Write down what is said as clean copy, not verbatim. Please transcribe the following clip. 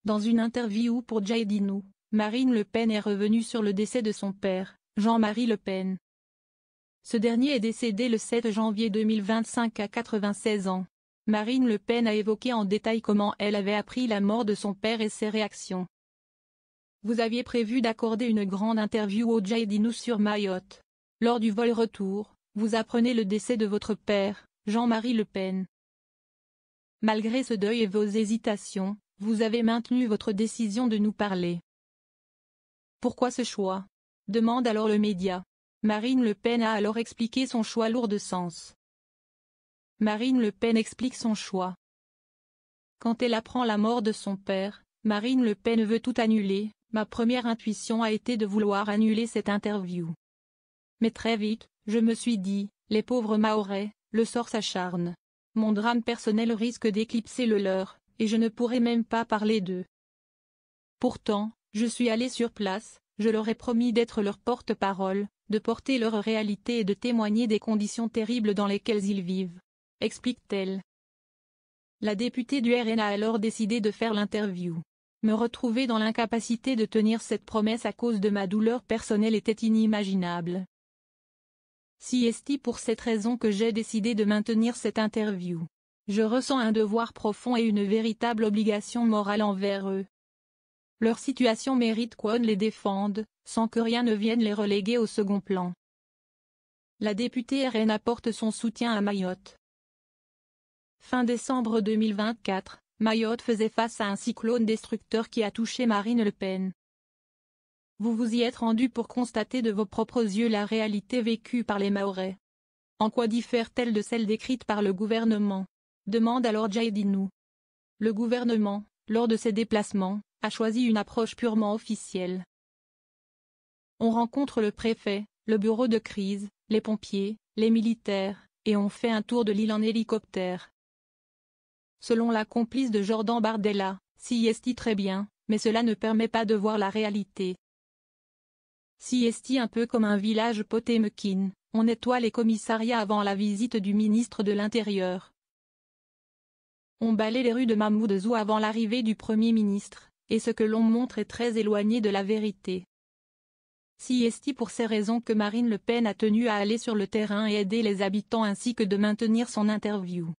Dans une interview pour JDNews, Marine Le Pen est revenue sur le décès de son père, Jean-Marie Le Pen. Ce dernier est décédé le 7 janvier 2025 à 96 ans. Marine Le Pen a évoqué en détail comment elle avait appris la mort de son père et ses réactions. Vous aviez prévu d'accorder une grande interview au JDNews sur Mayotte. Lors du vol retour, vous apprenez le décès de votre père, Jean-Marie Le Pen. Malgré ce deuil et vos hésitations, vous avez maintenu votre décision de nous parler. Pourquoi ce choix? Demande alors le média. Marine Le Pen a alors expliqué son choix lourd de sens. Marine Le Pen explique son choix. Quand elle apprend la mort de son père, Marine Le Pen veut tout annuler. Ma première intuition a été de vouloir annuler cette interview. Mais très vite, je me suis dit, les pauvres Mahorais, le sort s'acharne. Mon drame personnel risque d'éclipser le leur, et je ne pourrai même pas parler d'eux. Pourtant, je suis allée sur place, je leur ai promis d'être leur porte-parole, de porter leur réalité et de témoigner des conditions terribles dans lesquelles ils vivent, explique-t-elle. La députée du RN a alors décidé de faire l'interview. Me retrouver dans l'incapacité de tenir cette promesse à cause de ma douleur personnelle était inimaginable. C'est pour cette raison que j'ai décidé de maintenir cette interview. Je ressens un devoir profond et une véritable obligation morale envers eux. Leur situation mérite qu'on les défende, sans que rien ne vienne les reléguer au second plan. La députée RN apporte son soutien à Mayotte. Fin décembre 2024. Mayotte faisait face à un cyclone destructeur qui a touché Marine Le Pen. Vous vous y êtes rendu pour constater de vos propres yeux la réalité vécue par les Mahorais. En quoi diffère-t-elle de celle décrite par le gouvernement? Demande alors JDNews. Le gouvernement, lors de ses déplacements, a choisi une approche purement officielle. On rencontre le préfet, le bureau de crise, les pompiers, les militaires, et on fait un tour de l'île en hélicoptère. Selon la complice de Jordan Bardella, c'est très bien, mais cela ne permet pas de voir la réalité. C'est un peu comme un village Potemkin, on nettoie les commissariats avant la visite du ministre de l'Intérieur. On balaie les rues de Mamoudzou avant l'arrivée du Premier ministre, et ce que l'on montre est très éloigné de la vérité. C'est pour ces raisons que Marine Le Pen a tenu à aller sur le terrain et aider les habitants ainsi que de maintenir son interview.